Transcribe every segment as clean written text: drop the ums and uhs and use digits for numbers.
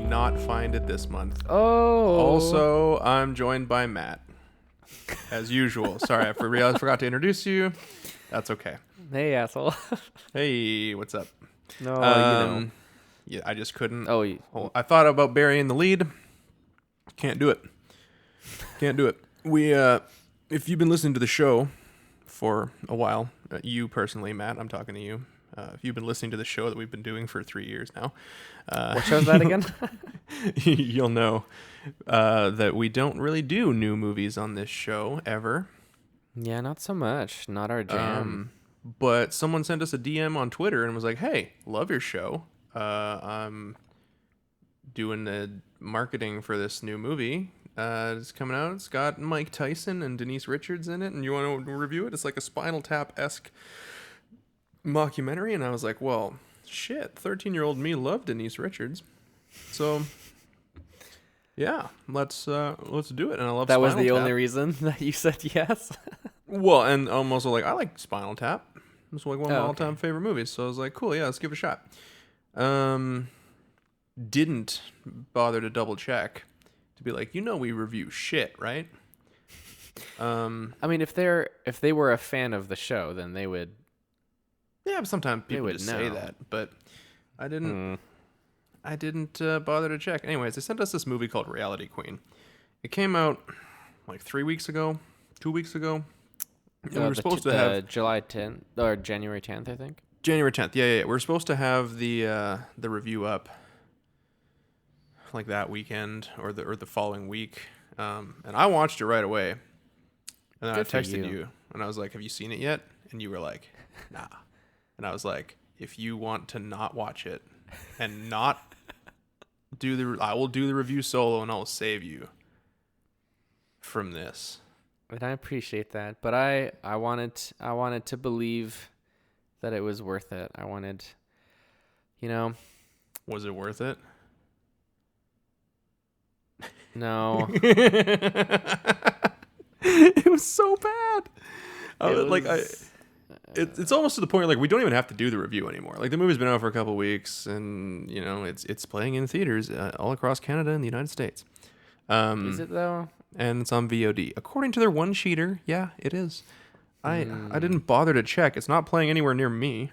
not find it this month. Oh. Also, I'm joined by Matt, as usual. Sorry, I forgot to introduce you. That's okay. Hey, asshole. Hey, what's up? No, you know. Yeah, I just couldn't. Oh, I thought about burying the lead. Can't do it. We, if you've been listening to the show for a while, you personally, Matt, I'm talking to you. If you've been listening to the show that we've been doing for 3 years now, what show's that again? you'll know that we don't really do new movies on this show ever. Yeah, not so much. Not our jam. But someone sent us a DM on Twitter and was like, "Hey, love your show. I'm doing the marketing for this new movie. It's coming out. It's got Mike Tyson and Denise Richards in it, and you want to review it? It's like a Spinal Tap-esque mockumentary." And I was like, "Well, shit, 13-year-old me loved Denise Richards, so yeah, let's do it." And I love That Spinal was the Tap. only reason that you said yes? Well, and I'm also like, I like Spinal Tap. It's like one of my Oh, all-time favorite movies. So I was like, cool, yeah, let's give it a shot. Didn't bother to double check to be like, we review shit, right? I mean, if they were a fan of the show, then they would. Yeah, but sometimes people would just say know. that, but I didn't. I didn't bother to check. Anyways, they sent us this movie called Reality Queen. It came out like 3 weeks ago, 2 weeks ago. And we were supposed to have July 10th or January 10th, I think. January 10th. Yeah. We're supposed to have the review up like that weekend or the following week. And I watched it right away. And then Good I for texted you. you and I was like, "Have you seen it yet?" And you were like, "Nah." And I was like, "If you want to not watch it and not I will do the review solo and I'll save you from this." And I appreciate that, but I wanted to believe that it was worth it. I wanted, Was it worth it? no. It was so bad. It's almost to the point like we don't even have to do the review anymore. Like the movie's been out for a couple weeks, and it's playing in theaters all across Canada and the United States. Is it though? And it's on VOD according to their one sheeter. Yeah, it is. I didn't bother to check. It's not playing anywhere near me.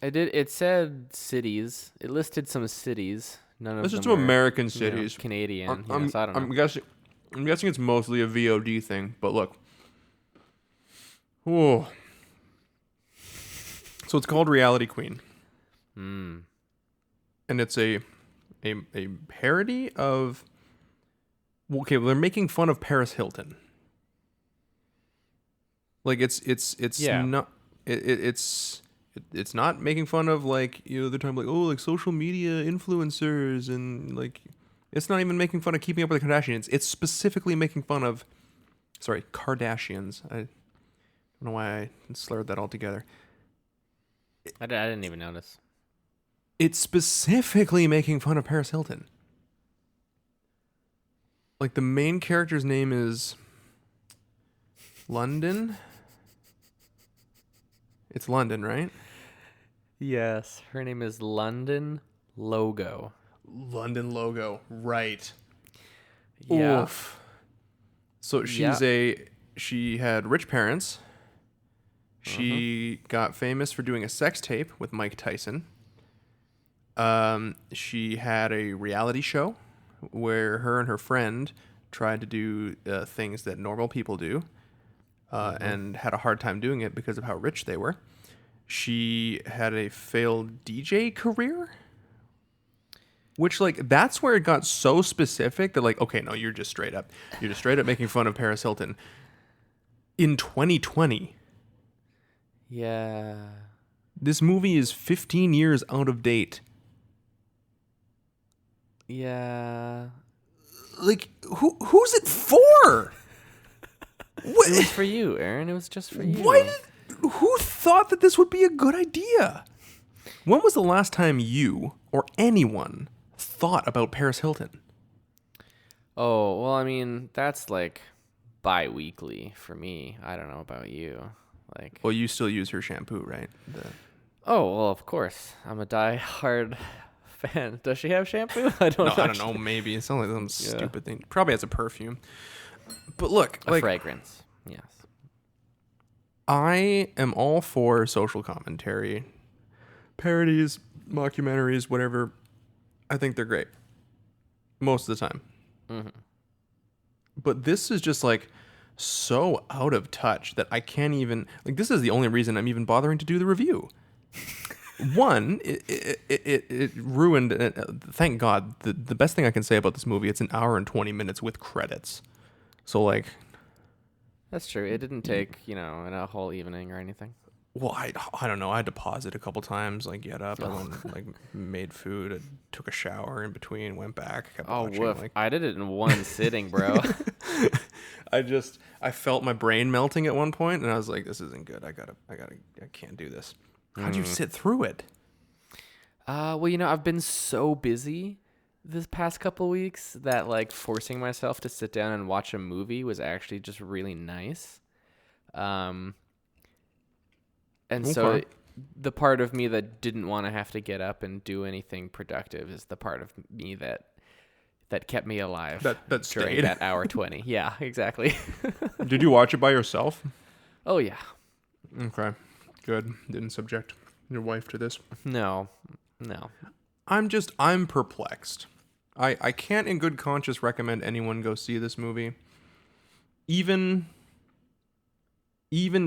It said cities. It listed some cities. None of Let's them just do were, American cities. Canadian. I'm So I don't know. I'm guessing it's mostly a VOD thing. But look. Oh. So it's called Reality Queen. And it's a parody of. Okay, well, they're making fun of Paris Hilton. Like it's Yeah. not it's not making fun of like they're talking like like social media influencers and like it's not even making fun of Keeping Up with the Kardashians. It's specifically making fun of Kardashians. I don't know why I slurred that all together. I didn't even notice. It's specifically making fun of Paris Hilton. Like the main character's name is London. It's London, right? Yes, her name is London Logo. London Logo, right? Yeah. Oof. So she had rich parents. She got famous for doing a sex tape with Mike Tyson. She had a reality show where her and her friend tried to do things that normal people do, and had a hard time doing it because of how rich they were. She had a failed DJ career, which that's where it got so specific that okay, no, you're just straight up making fun of Paris Hilton in 2020. Yeah. This movie is 15 years out of date. Yeah. Like, who's it for? What? It was for you, Aaron. It was just for you. Who thought that this would be a good idea? When was the last time you or anyone thought about Paris Hilton? Oh, well, I mean, that's bi-weekly for me. I don't know about you. Well, you still use her shampoo, right? Oh, well, of course. I'm a die-hard fan. Does she have shampoo? I don't No, know. I don't know. Maybe it's only some stupid thing. Probably has a perfume. But look, A fragrance. Yes. I am all for social commentary, parodies, mockumentaries, whatever. I think they're great most of the time. Mm-hmm. But this is just like so out of touch that I can't even like. This is the only reason I'm even bothering to do the review. One, it ruined. Thank God. The best thing I can say about this movie, it's an hour and 20 minutes with credits. So like, That's true. It didn't take, a whole evening or anything. well, I don't know. I had to pause it a couple times. Like, get up, I went, like made food, I took a shower in between, went back, kept watching. Woof. Like, I did it in one sitting, bro. I felt my brain melting at one point, and I was like, this isn't good. I can't do this. How'd you sit through it? Well, I've been so busy this past couple weeks that like forcing myself to sit down and watch a movie was actually just really nice. So the part of me that didn't want to have to get up and do anything productive is the part of me that kept me alive. That during stayed. that hour 20. Yeah, exactly. Did you watch it by yourself? Oh yeah. Okay, good. Didn't subject your wife to this. No. I'm perplexed. I can't in good conscience recommend anyone go see this movie. Even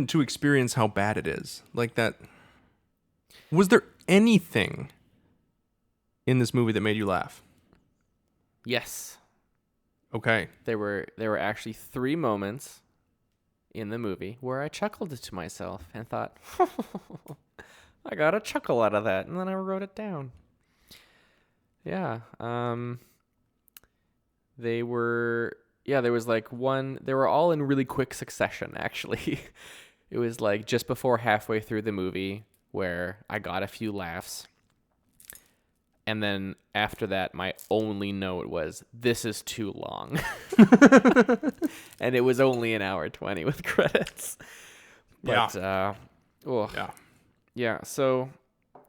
to experience how bad it is. Like that. Was there anything in this movie that made you laugh? Yes. Okay. There were actually 3 moments in the movie where I chuckled to myself and thought, I got a chuckle out of that, and then I wrote it down. Yeah. There was like one, they were all in really quick succession, actually. It was like just before halfway through the movie where I got a few laughs. And then after that, my only note was, this is too long. And it was only an hour 20 with credits. But, yeah. Yeah, so.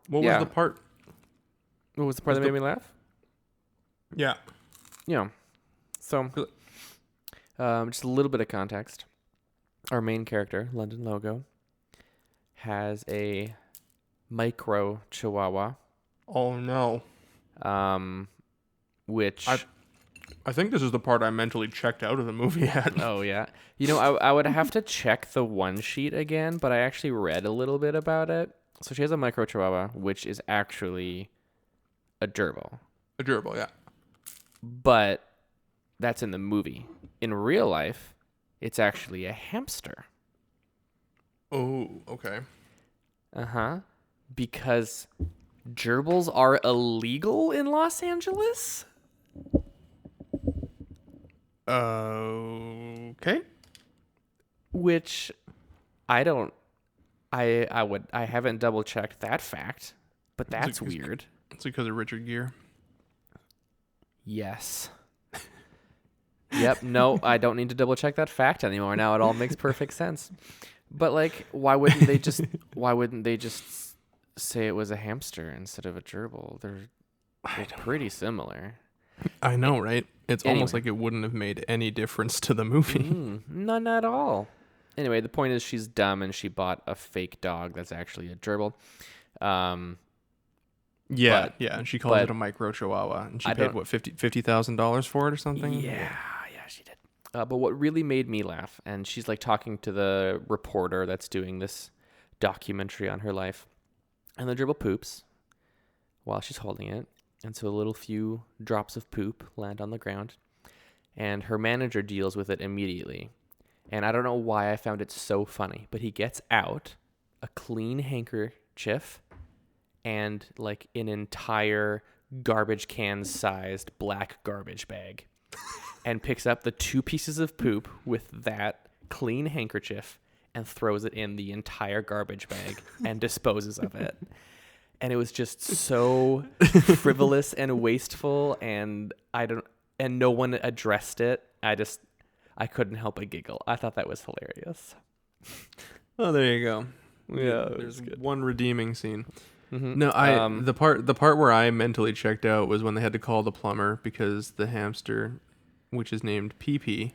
What was the part? What was the part that made me laugh? Yeah. Yeah. So, just a little bit of context. Our main character, London Logo, has a micro chihuahua. Oh no. Which I think this is the part I mentally checked out of the movie at. Oh yeah. I would have to check the one sheet again, but I actually read a little bit about it. So she has a micro chihuahua, which is actually a gerbil. A gerbil, yeah. But that's in the movie. In real life, it's actually a hamster. Oh, okay. Uh-huh. Because gerbils are illegal in Los Angeles? Okay. Which I haven't double checked that fact, but that's weird. It's because of Richard Gere. Yes. Yep. No, I don't need to double check that fact anymore. Now it all makes perfect sense. But like, why wouldn't they just say it was a hamster instead of a gerbil? They're pretty similar. I know, right? It's almost like it wouldn't have made any difference to the movie. None at all. Anyway, the point is she's dumb and she bought a fake dog that's actually a gerbil. Yeah, and she calls it a micro chihuahua, and she paid what $50,000 for it or something. Yeah, she did. But what really made me laugh, and she's like talking to the reporter that's doing this documentary on her life, and the gerbil poops while she's holding it, and so a little few drops of poop land on the ground, and her manager deals with it immediately. And I don't know why I found it so funny, but he gets out a clean handkerchief and like an entire garbage can sized black garbage bag and picks up the 2 pieces of poop with that clean handkerchief and throws it in the entire garbage bag and disposes of it. And it was just so frivolous and wasteful, and no one addressed it. I couldn't help but giggle. I thought that was hilarious. Oh, there you go. Yeah, there's one redeeming scene. No, the part where I mentally checked out was when they had to call the plumber because the hamster, which is named Pee Pee,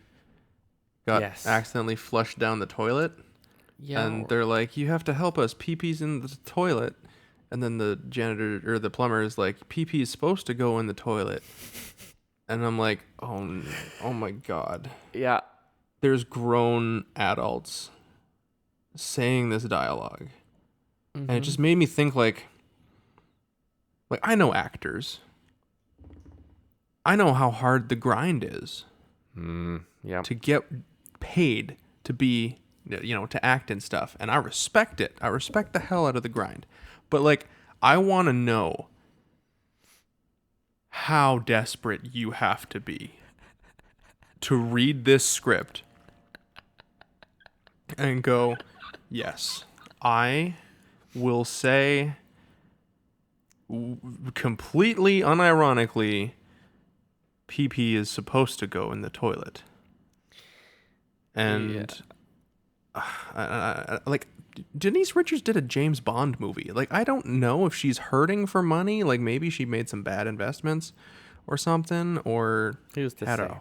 got accidentally flushed down the toilet. Yeah. And they're like, "You have to help us. Pee Pee's in the toilet." And then the janitor or the plumber is like, "Pee Pee is supposed to go in the toilet." And I'm like, oh my God. Yeah. There's grown adults saying this dialogue. And it just made me think like I know actors. I know how hard the grind is to get paid to be, to act and stuff. And I respect it. I respect the hell out of the grind. But like, I want to know how desperate you have to be to read this script and go, yes, I will say completely unironically, Pee Pee is supposed to go in the toilet. And like Denise Richards did a James Bond movie. Like, I don't know if she's hurting for money. Like, maybe she made some bad investments or something, or had a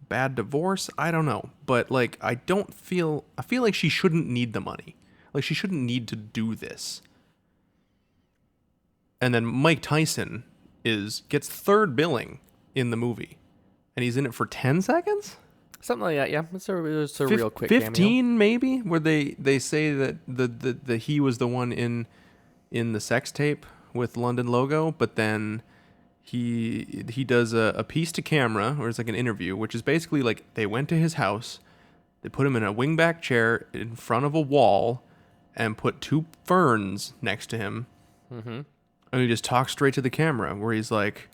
bad divorce. I don't know. But like, I feel like she shouldn't need the money. Like, she shouldn't need to do this. And then Mike Tyson gets third billing in the movie, and he's in it for 10 seconds. Something like that, yeah. It's a real quick 15 cameo. Maybe, where they say that the he was the one in the sex tape with London Logo, but then he does a piece to camera, or it's like an interview, which is basically like they went to his house, they put him in a wingback chair in front of a wall, and put two ferns next to him, and he just talks straight to the camera, where he's like,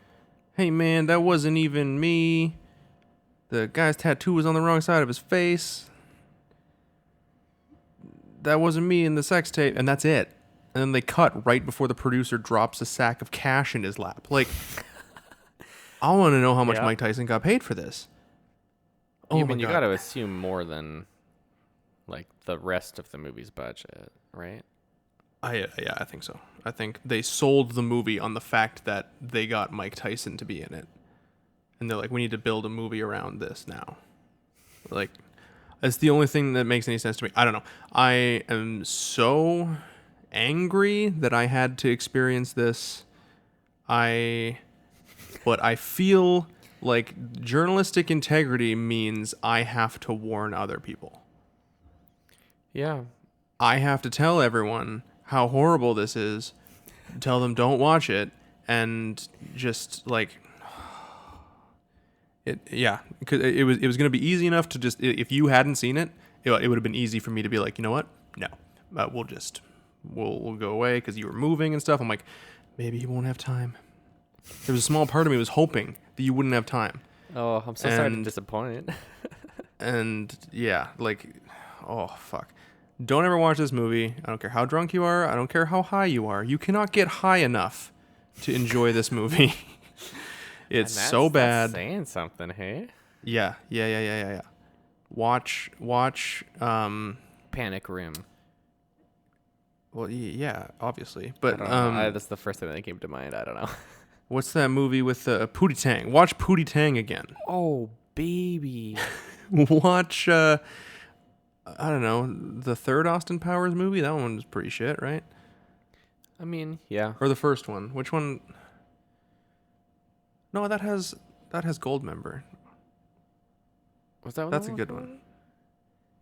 "Hey man, that wasn't even me. The guy's tattoo was on the wrong side of his face. That wasn't me in the sex tape." And that's it. And then they cut right before the producer drops a sack of cash in his lap. Like, I want to know how much Mike Tyson got paid for this. Oh, you got to assume more than like the rest of the movie's budget, right? I think so. I think they sold the movie on the fact that they got Mike Tyson to be in it. And they're like, we need to build a movie around this now. Like, it's the only thing that makes any sense to me. I don't know. I am so angry that I had to experience this. But I feel like journalistic integrity means I have to warn other people. Yeah. I have to tell everyone how horrible this is, tell them don't watch it, and just like... because it was going to be easy enough to just, if you hadn't seen it, it would have been easy for me to be like, you know what? No, we'll go away because you were moving and stuff. I'm like, maybe he won't have time. There was a small part of me was hoping that you wouldn't have time. Oh, I'm so sorry to disappoint. And yeah, like, oh fuck. Don't ever watch this movie. I don't care how drunk you are. I don't care how high you are. You cannot get high enough to enjoy this movie. It's so bad. That's saying something, hey? Yeah. Watch. Panic Room. Well, yeah, obviously, but that's the first thing that came to mind. I don't know. What's that movie with Pootie Tang? Watch Pootie Tang again. Oh, baby. Watch. I don't know, the third Austin Powers movie. That one was pretty shit, right? I mean, yeah. Or the first one. Which one? No, that has Goldmember. Was that one? That's a good one.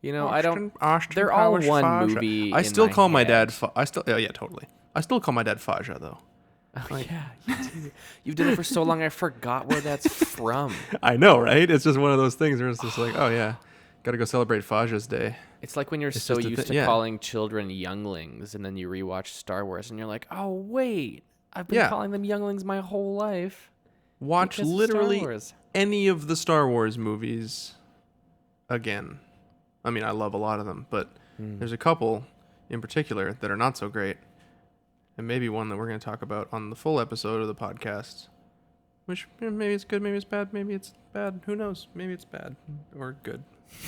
You know, Austin they're all Powers one Faja. movie. I still call my dad. Yeah, totally. I still call my dad Faja though. Oh, like, yeah, you do. You've done it for so long. I forgot where that's from. I know, right? It's just one of those things where it's just like, oh yeah, got to go celebrate Faja's Day. It's like when you're so used to calling children younglings, and then you rewatch Star Wars, and you're like, oh wait, I've been calling them younglings my whole life. Watch literally any of the Star Wars movies again. I mean, I love a lot of them, but there's a couple in particular that are not so great. And maybe one that we're going to talk about on the full episode of the podcast. Which, maybe it's good, maybe it's bad, maybe it's bad. Who knows? Maybe it's bad or good,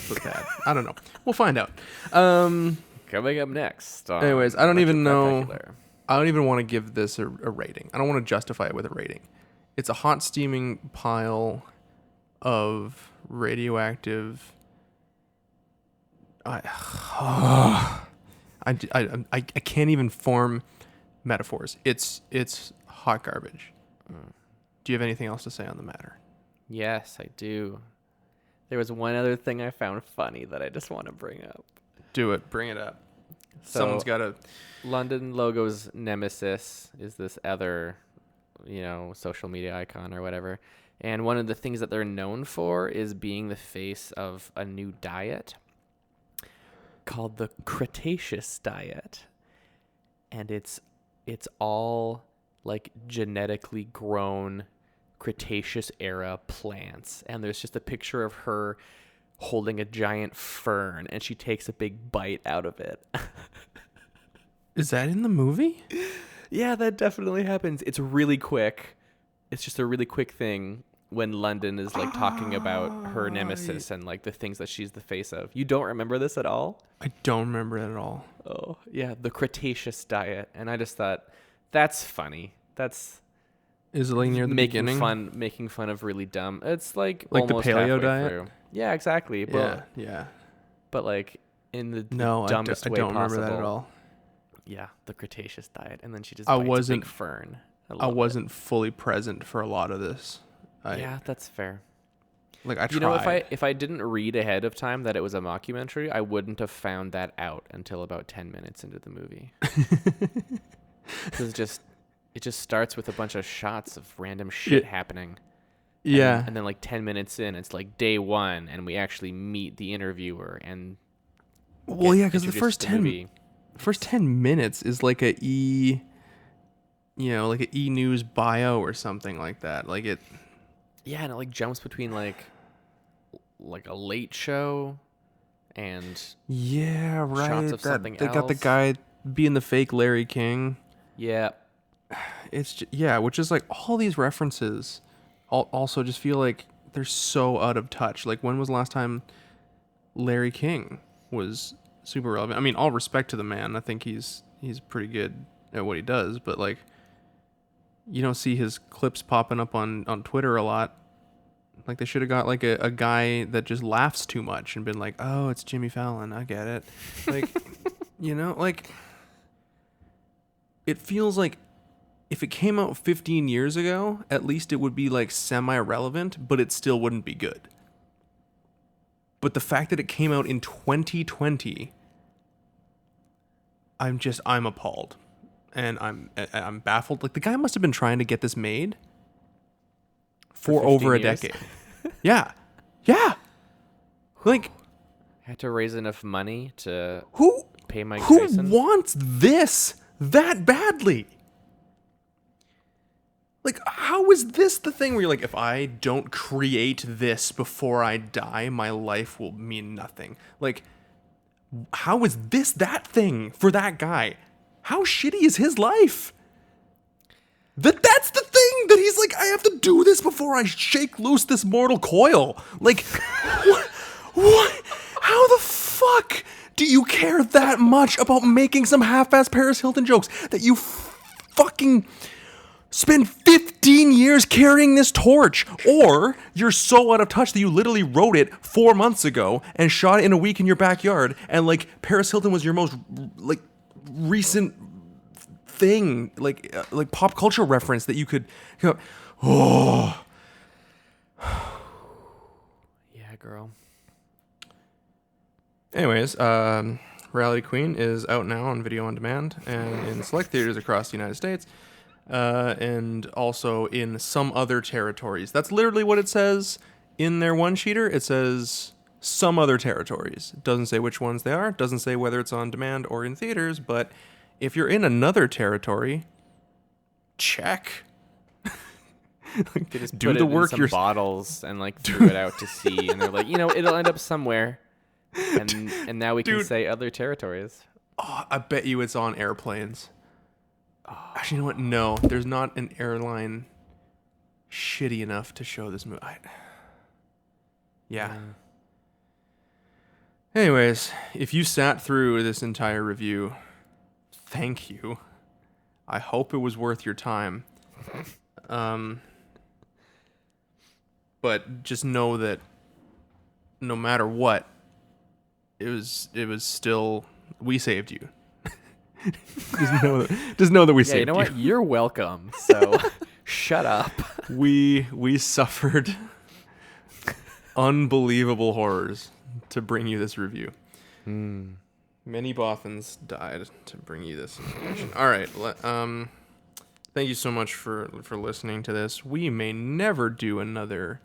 but bad. I don't know. We'll find out. Coming up next. Anyways, I don't even know. I don't even want to give this a rating. I don't want to justify it with a rating. It's a hot steaming pile of radioactive. I can't even form metaphors. It's hot garbage. Do you have anything else to say on the matter? Yes, I do. There was one other thing I found funny that I just want to bring up. Do it. Bring it up. So, Someone's got to. London Logo's nemesis is this other, social media icon or whatever. And one of the things that they're known for is being the face of a new diet called the Cretaceous diet. And it's all like genetically grown Cretaceous era plants. And there's just a picture of her holding a giant fern, and she takes a big bite out of it. Is that in the movie? Yeah, that definitely happens. It's really quick. It's just a really quick thing when London is like talking about her nemesis and like the things that she's the face of. You don't remember this at all? I don't remember it at all. Oh, yeah, the Cretaceous diet. And I just thought that's funny. That's Is it like near the beginning? Making fun of really dumb. It's like the almost paleo halfway diet? through. Yeah, exactly. But Yeah. but like in the No, dumbest I way don't possible. remember that at all. Yeah, the Cretaceous diet, and then she just I bites a wasn't- big fern. I wasn't fully present for a lot of this. Yeah, that's fair. Like I tried. You know, if I didn't read ahead of time that it was a mockumentary, I wouldn't have found that out until about 10 minutes into the movie. Because it just starts with a bunch of shots of random shit happening. Yeah. And then like 10 minutes in, it's like day one, and we actually meet the interviewer and. Well, yeah, because the introduced to first 10 minutes is like like an E News bio or something like that. Like it. Yeah, and it like jumps between like a late show and Yeah, right. shots of something they got the else. guy being the fake Larry King. Yeah. It's which is like all these references also just feel like they're so out of touch. Like when was the last time Larry King was super relevant? I mean, all respect to the man. I think he's pretty good at what he does, but like you don't see his clips popping up on Twitter a lot. Like they should have got like a guy that just laughs too much and been like, "Oh, it's Jimmy Fallon. I get it." Like, like it feels like if it came out 15 years ago, at least it would be like semi-relevant, but it still wouldn't be good. But the fact that it came out in 2020, I'm appalled. And I'm baffled. Like the guy must have been trying to get this made for over a years. decade. Yeah. Yeah. Like Had to raise enough money to who pay Mike who Tyson. wants this that badly? Like, how is this the thing where you're like, if I don't create this before I die, my life will mean nothing? Like, how is this that thing for that guy? How shitty is his life? That's the thing that he's like, I have to do this before I shake loose this mortal coil. Like, what? How the fuck do you care that much about making some half-ass Paris Hilton jokes that you fucking spend 15 years carrying this torch? Or you're so out of touch that you literally wrote it 4 months ago and shot it in a week in your backyard, and like Paris Hilton was your most like recent thing, like pop culture reference that you could oh Yeah, girl. Anyways, Reality Queen is out now on video on demand and in select theaters across the United States, and also in some other territories. That's literally what it says in their one-sheeter. It says some other territories. It doesn't say which ones they are. It doesn't say whether it's on demand or in theaters, but if you're in another territory, check. They just Do put the it work in some bottles and like threw it out to sea, and they're like, it'll end up somewhere. And now we can say other territories. Oh, I bet you it's on airplanes. Actually, you know what? No, there's not an airline shitty enough to show this movie. Yeah. Anyways, if you sat through this entire review, thank you. I hope it was worth your time. But just know that no matter what, it was still, we saved you. just know that we saved you. You know what? You're welcome. So shut up. We suffered unbelievable horrors to bring you this review. Many Bothans died to bring you this information. All right. Thank you so much for listening to this. We may never do another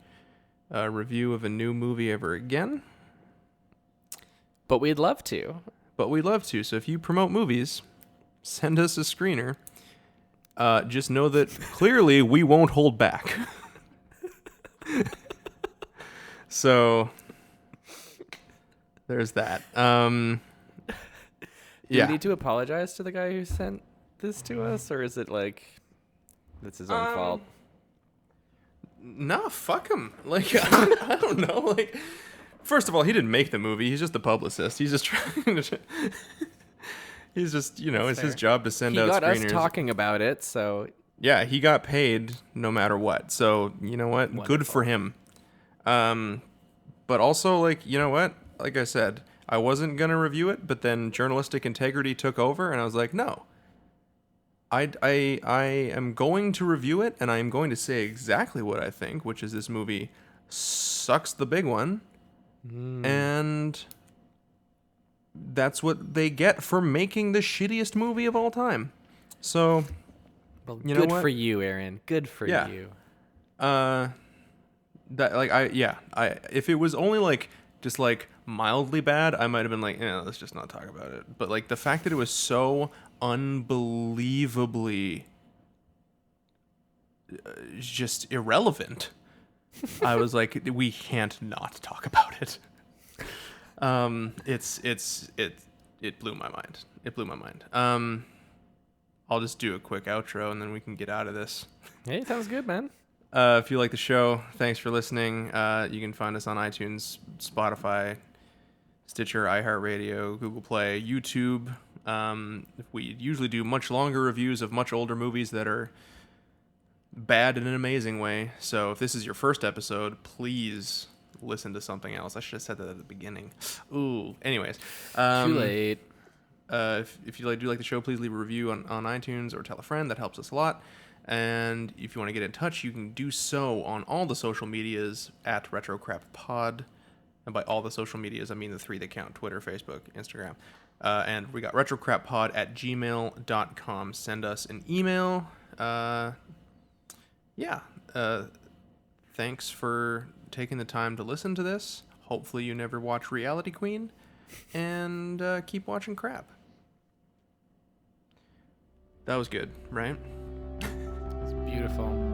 review of a new movie ever again. But we'd love to. So if you promote movies, send us a screener. Just know that clearly we won't hold back. So there's that. Do we need to apologize to the guy who sent this to us, or is it like it's his own fault? No, fuck him. Like, I don't know. Like, first of all, he didn't make the movie. He's just the publicist. He's just trying to. He's just, it's his job to send out screeners. He got us talking about it, so. Yeah, he got paid no matter what. So, you know what? Wonderful. Good for him. But also, like, you know what? Like I said, I wasn't going to review it, but then journalistic integrity took over, and I was like, no. I am going to review it, and I am going to say exactly what I think, which is this movie sucks the big one, and that's what they get for making the shittiest movie of all time. So, well, you know good what? for you, Aaron. Good for you. If it was only like just like mildly bad, I might have been like, let's just not talk about it. But like the fact that it was so unbelievably just irrelevant, I was like, we can't not talk about it. It blew my mind. I'll just do a quick outro and then we can get out of this. Hey, sounds good, man. If you like the show, thanks for listening. You can find us on iTunes, Spotify, Stitcher, iHeartRadio, Google Play, YouTube. We usually do much longer reviews of much older movies that are bad in an amazing way. So if this is your first episode, please listen to something else. I should have said that at the beginning. Ooh. Anyways. Too late. If you do like the show, please leave a review on iTunes or tell a friend. That helps us a lot. And if you want to get in touch, you can do so on all the social medias at RetroCrapPod. And by all the social medias, I mean the three that count: Twitter, Facebook, Instagram. And we got retrocrappod@gmail.com. Send us an email. Thanks for taking the time to listen to this. Hopefully you never watch Reality Queen. And keep watching crap. That was good, right? It's beautiful.